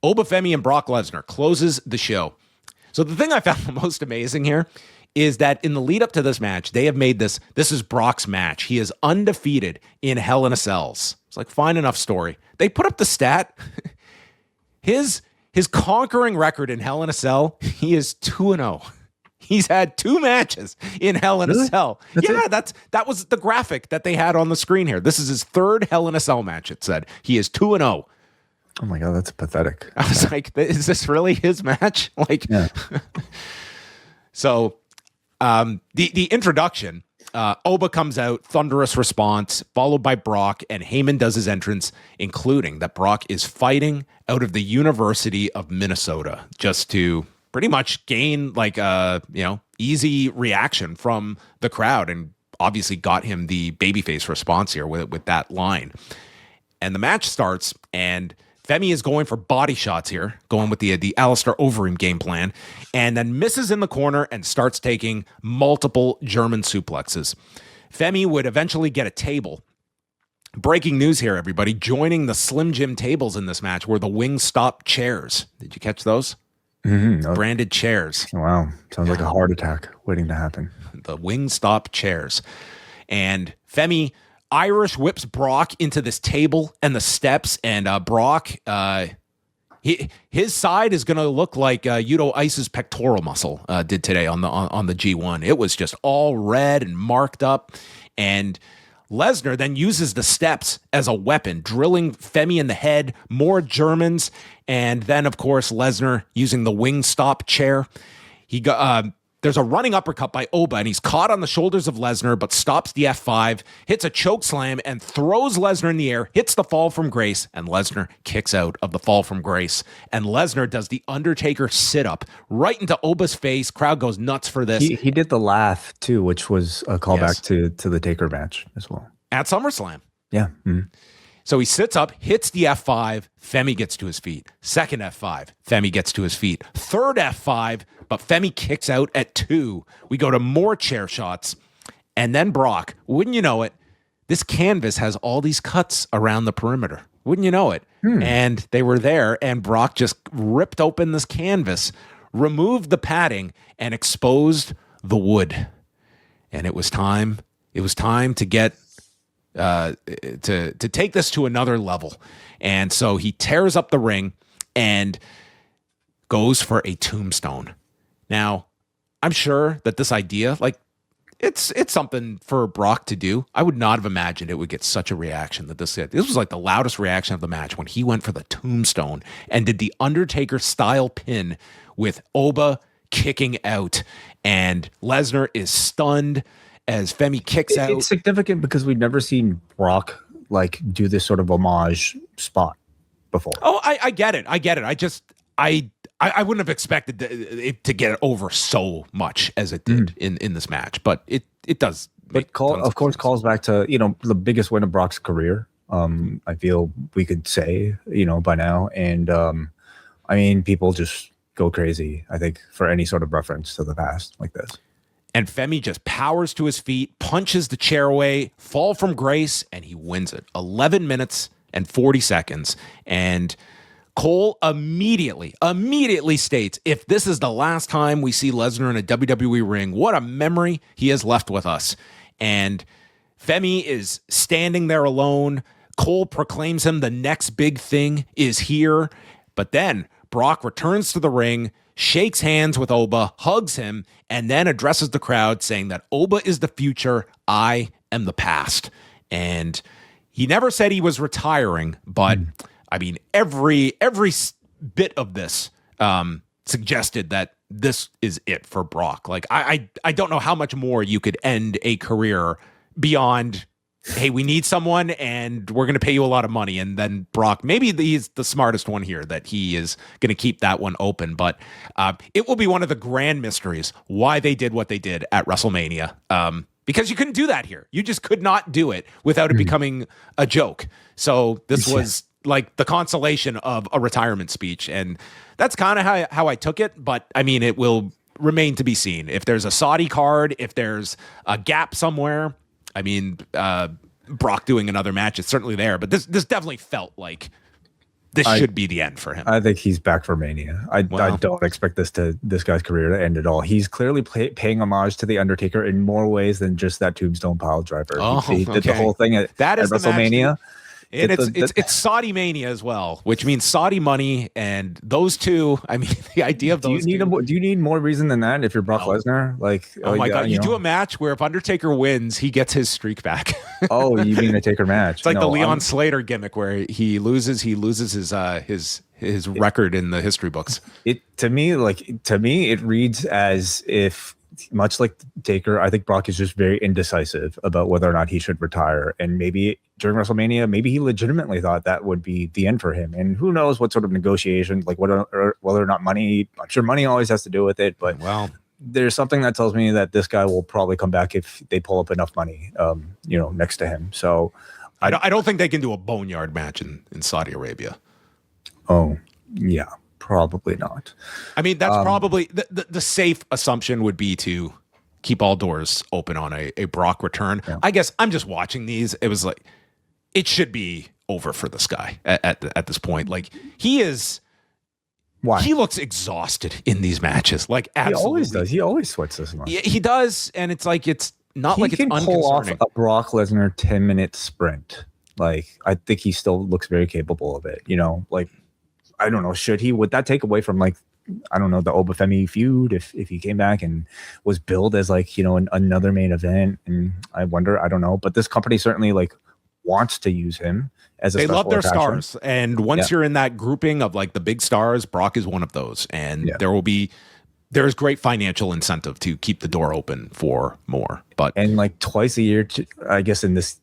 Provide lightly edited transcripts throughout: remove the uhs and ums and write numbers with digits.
Oba Femi and Brock Lesnar closes the show. So the thing I found the most amazing here is that in the lead up to this match, they have made this is Brock's match. He is undefeated in Hell in a Cells. It's like, fine enough story. They put up the stat. His conquering record in Hell in a Cell, he is 2-0. He's had 2 matches in Hell in a Cell. That was the graphic that they had on the screen here. This is his 3rd Hell in a Cell match, it said. He is 2-0. Oh my God, that's pathetic. I was like, is this really his match? So the introduction, Oba comes out, thunderous response, followed by Brock, and Heyman does his entrance, including that Brock is fighting out of the University of Minnesota, just to pretty much gain easy reaction from the crowd, and obviously got him the babyface response here with that line. And the match starts, and Femi is going for body shots here, going with the Alistair Overeem game plan, and then misses in the corner and starts taking multiple German suplexes. Femi would eventually get a table. Breaking news here, everybody. Joining the Slim Jim tables in this match were the Wingstop chairs. Did you catch those? Mm-hmm. Branded chairs. Wow. Sounds like a heart attack waiting to happen. The Wingstop chairs. And Femi Irish whips Brock into this table and the steps, and Brock, his side is going to look like Yuto Ice's pectoral muscle did today on the G1. It was just all red and marked up, and Lesnar then uses the steps as a weapon, drilling Femi in the head, more Germans, and then, of course, Lesnar using the Wingstop chair. There's a running uppercut by Oba, and he's caught on the shoulders of Lesnar, but stops the F5, hits a choke slam, and throws Lesnar in the air, hits the fall from grace, and Lesnar kicks out of the fall from grace. And Lesnar does the Undertaker sit-up right into Oba's face. Crowd goes nuts for this. He did the laugh, too, which was a callback to the Taker match as well. At SummerSlam. Yeah. Mm-hmm. So he sits up, hits the F5, Femi gets to his feet. Second F5, Femi gets to his feet. Third F5, but Femi kicks out at 2. We go to more chair shots. And then Brock, wouldn't you know it, this canvas has all these cuts around the perimeter. Wouldn't you know it? And they were there, and Brock just ripped open this canvas, removed the padding, and exposed the wood. And it was time to get... to take this to another level. And so he tears up the ring and goes for a tombstone. Now, I'm sure that this idea, it's something for Brock to do. I would not have imagined it would get such a reaction that this was like the loudest reaction of the match when he went for the tombstone and did the Undertaker style pin with Oba kicking out, and Lesnar is stunned as Femi kicks out. It's significant because we've never seen Brock do this sort of homage spot before. Oh, I get it. I wouldn't have expected it to get over so much as it did in this match, but it does. But calls back to the biggest win of Brock's career. I feel we could say by now, and I mean people just go crazy. I think for any sort of reference to the past like this. And Femi just powers to his feet, punches the chair away, fall from grace, and he wins it. 11 minutes and 40 seconds. And Cole immediately states, if this is the last time we see Lesnar in a WWE ring, what a memory he has left with us. And Femi is standing there alone. Cole proclaims him the next big thing is here. But then Brock returns to the ring, shakes hands with Oba, hugs him, and then addresses the crowd saying that Oba is the future, I am the past. And he never said he was retiring, but I mean, every bit of this suggested that this is it for Brock. I don't know how much more you could end a career beyond, hey, we need someone and we're going to pay you a lot of money. And then Brock, maybe he's the smartest one here, that he is going to keep that one open. But it will be one of the grand mysteries why they did what they did at WrestleMania. Because you couldn't do that here. You just could not do it without it becoming a joke. So this was like the consolation of a retirement speech. And that's kind of how I took it. But I mean, it will remain to be seen. If there's a Saudi card, if there's a gap somewhere, I mean, Brock doing another match is certainly there. But this definitely felt like this should be the end for him. I think he's back for Mania. I don't expect this guy's career to end at all. He's clearly paying homage to the Undertaker in more ways than just that tombstone pile driver. Oh, he did the whole thing at WrestleMania. And it's Saudi Mania as well, which means Saudi money, and those two. I mean, the idea of those. Do you need more reason than that if you're Brock Lesnar? Like, oh my God, you do a match where if Undertaker wins, he gets his streak back. Oh, you mean a Taker match? It's like the Leon Slater gimmick where he loses his record in the history books. To me, it reads as if, much like Taker, I think Brock is just very indecisive about whether or not he should retire. And maybe during WrestleMania, maybe he legitimately thought that would be the end for him. And who knows what sort of negotiations, like whether or not money, I'm sure money always has to do with it, but there's something that tells me that this guy will probably come back if they pull up enough money, next to him. So I don't think they can do a boneyard match in Saudi Arabia. Oh, yeah. Probably not. I mean, that's probably the safe assumption would be to keep all doors open on a Brock return. Yeah. I guess I'm just watching these. It was like, it should be over for this guy at this point. Like he is. Why? He looks exhausted in these matches. Like absolutely. He always does. He always sweats this much. Yeah, he does. And it's like, it's not like it's unconcerning. He can pull off a Brock Lesnar 10-minute sprint. Like, I think he still looks very capable of it. Like, I don't know. Would that take away from, like, I don't know, the Oba Femi feud if he came back and was billed as, like, another main event? And I wonder, I don't know. But this company certainly, like, wants to use him as a special love their attachment. Stars. And once you're in that grouping of, like, the big stars, Brock is one of those. And there's great financial incentive to keep the door open for more. And like twice a year, I guess in this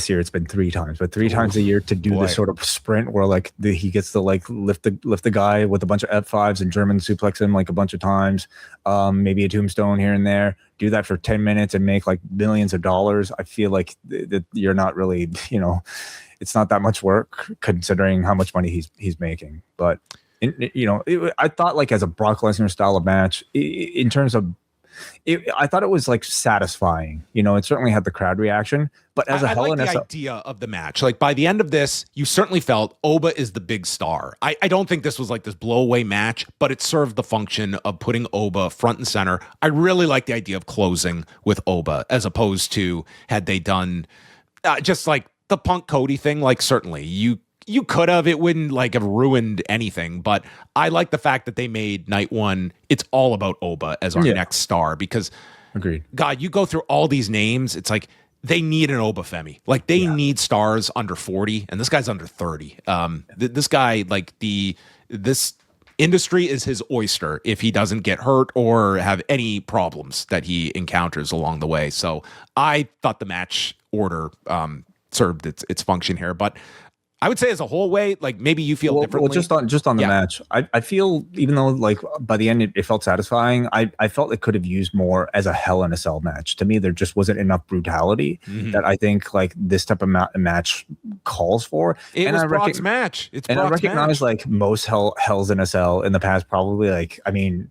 year it's been 3 times, but 3 times a year to do this sort of sprint where like he gets to like lift the guy with a bunch of F5s and German suplex him like a bunch of times, maybe a tombstone here and there. Do that for 10 minutes and make like millions of dollars. I feel like that you're not really, it's not that much work considering how much money he's making, but. I thought like as a Brock Lesnar style of match, in terms of, I thought it was like satisfying. It certainly had the crowd reaction, but as a Hell in a Cell, the idea of the match, like by the end of this, you certainly felt Oba is the big star. I don't think this was like this blow away match, but it served the function of putting Oba front and center. I really like the idea of closing with Oba as opposed to had they done just like the Punk Cody thing. Like certainly you could have, it wouldn't like have ruined anything, but I like the fact that they made night one, it's all about Oba as our next star because agreed. God, you go through all these names. It's like they need an Oba Femi. Like they need stars under 40 and this guy's under 30. This guy, like this industry is his oyster if he doesn't get hurt or have any problems that he encounters along the way. So I thought the match order served its function here, but I would say as a whole way, like maybe you feel differently. Well, just on the match, I feel even though like by the end it felt satisfying, I felt it could have used more as a Hell in a Cell match. To me, there just wasn't enough brutality that I think like this type of match calls for. It was Brock's match. It's Brock's I recognize match. Like most Hells in a Cell in the past, probably like I mean,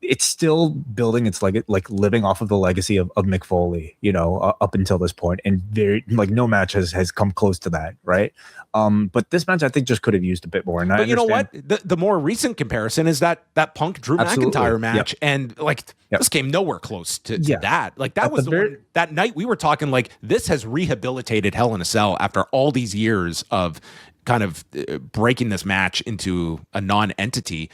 it's still building its like living off of the legacy of Mick Foley, up until this point, and very like no match has come close to that, right? But this match I think just could have used a bit more. And but you know what? The more recent comparison is that Punk Drew McIntyre match, and like this came nowhere close to that. Like that was the one that night we were talking like this has rehabilitated Hell in a Cell after all these years of kind of breaking this match into a non-entity.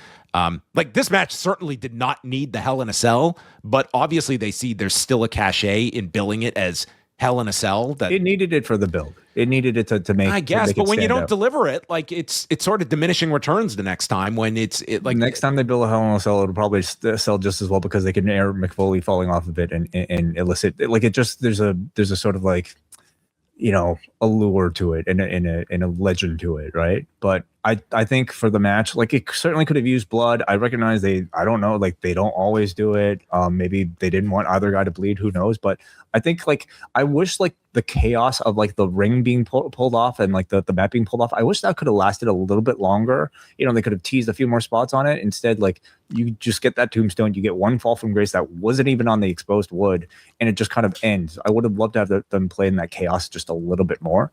Like this match certainly did not need the Hell in a Cell, but obviously they see there's still a cachet in billing it as Hell in a Cell. That it needed it for the build. It needed it to make. I guess, but when you don't out. Deliver it, like it's sort of diminishing returns the next time. When like next time they build a Hell in a Cell, it'll probably sell just as well because they can air Mick Foley falling off of it and elicit like it just there's a sort of like allure to it and a legend to it, right? But I think for the match, like it certainly could have used blood. I recognize I don't know, like they don't always do it. Maybe they didn't want either guy to bleed, who knows? But I think like I wish like the chaos of like the ring being pulled off and like the mat being pulled off, I wish that could have lasted a little bit longer. They could have teased a few more spots on it. Instead, like you just get that tombstone, you get one fall from grace that wasn't even on the exposed wood, and it just kind of ends. I would have loved to have them play in that chaos just a little bit more.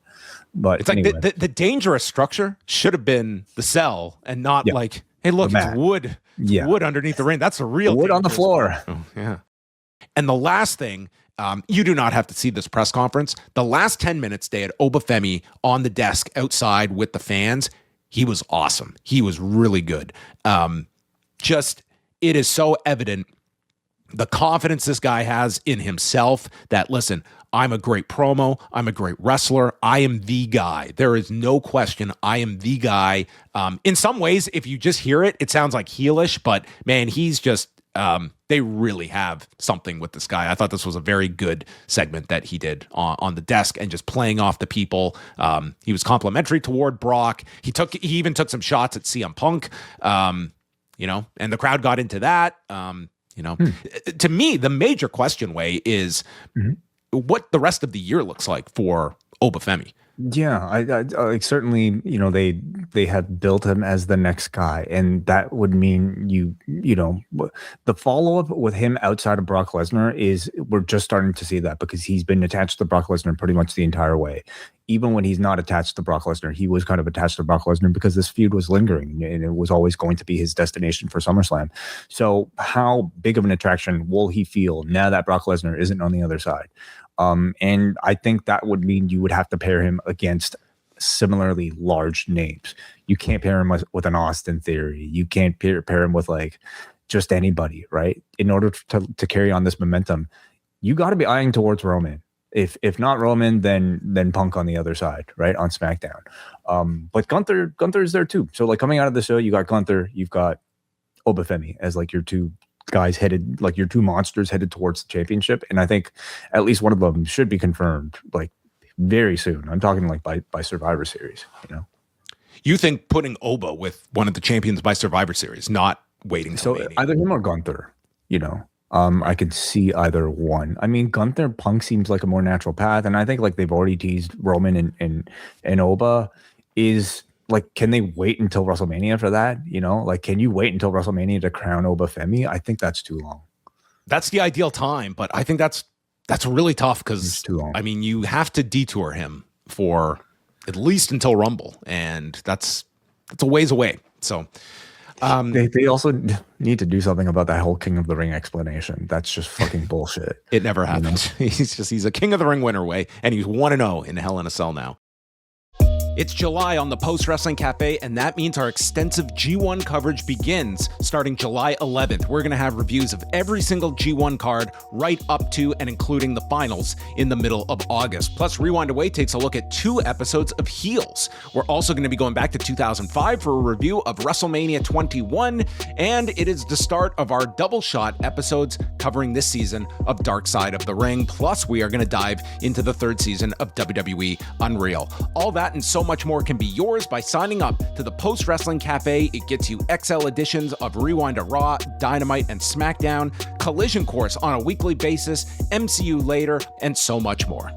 But it's like the dangerous structure should have been in the cell and not like, hey, look, it's wood. It's wood underneath the ring. That's a real wood on the floor. Oh, yeah. And the last thing, you do not have to see this press conference. The last 10 minutes, they had Oba Femi on the desk outside with the fans. He was awesome. He was really good. It is so evident the confidence this guy has in himself that, listen, I'm a great promo. I'm a great wrestler. I am the guy. There is no question. I am the guy. In some ways, if you just hear it, it sounds like heelish, but man, he's just, they really have something with this guy. I thought this was a very good segment that he did on the desk and just playing off the people. He was complimentary toward Brock. He even took some shots at CM Punk, and the crowd got into that. To me, the major question is what the rest of the year looks like for Oba Femi. Yeah, I certainly, they had built him as the next guy, and that would mean the follow up with him outside of Brock Lesnar is we're just starting to see that because he's been attached to Brock Lesnar pretty much the entire way. Even when he's not attached to Brock Lesnar, he was kind of attached to Brock Lesnar because this feud was lingering and it was always going to be his destination for SummerSlam. So how big of an attraction will he feel now that Brock Lesnar isn't on the other side? And I think that would mean you would have to pair him against similarly large names. You can't pair him with an Austin Theory. You can't pair him with like just anybody, right? In order to carry on this momentum, you got to be eyeing towards Roman. If not Roman, then Punk on the other side, right, on SmackDown. But Gunther is there too. So like coming out of the show, you got Gunther, you've got Oba Femi as like your two guys headed, like your two monsters headed towards the championship. And I think at least one of them should be confirmed like very soon. I'm talking like by Survivor Series, You think putting Oba with one of the champions by Survivor Series, not waiting till Mania. Either him or Gunther, I could see either one. I mean, Gunther Punk seems like a more natural path, and I think like they've already teased Roman and Oba is like, can they wait until WrestleMania for that? Like, can you wait until WrestleMania to crown Oba Femi? I think that's too long. That's the ideal time, but I think that's really tough because I mean, you have to detour him for at least until Rumble, and that's a ways away. So. They also need to do something about that whole King of the Ring explanation. That's just fucking bullshit. It never happened. He's a King of the Ring winner way, and he's 1-0 in Hell in a Cell now. It's July on the Post Wrestling Cafe, and that means our extensive G1 coverage begins starting July 11th. We're going to have reviews of every single G1 card right up to and including the finals in the middle of August. Plus, Rewind Away takes a look at 2 episodes of Heels. We're also going to be going back to 2005 for a review of WrestleMania 21, and it is the start of our double shot episodes covering this season of Dark Side of the Ring. Plus, we are going to dive into the 3rd season of WWE Unreal. All that and so much more can be yours by signing up to the Post Wrestling Cafe. It gets you XL editions of Rewind to Raw, Dynamite, and SmackDown, Collision Course on a weekly basis, MCU later, and so much more.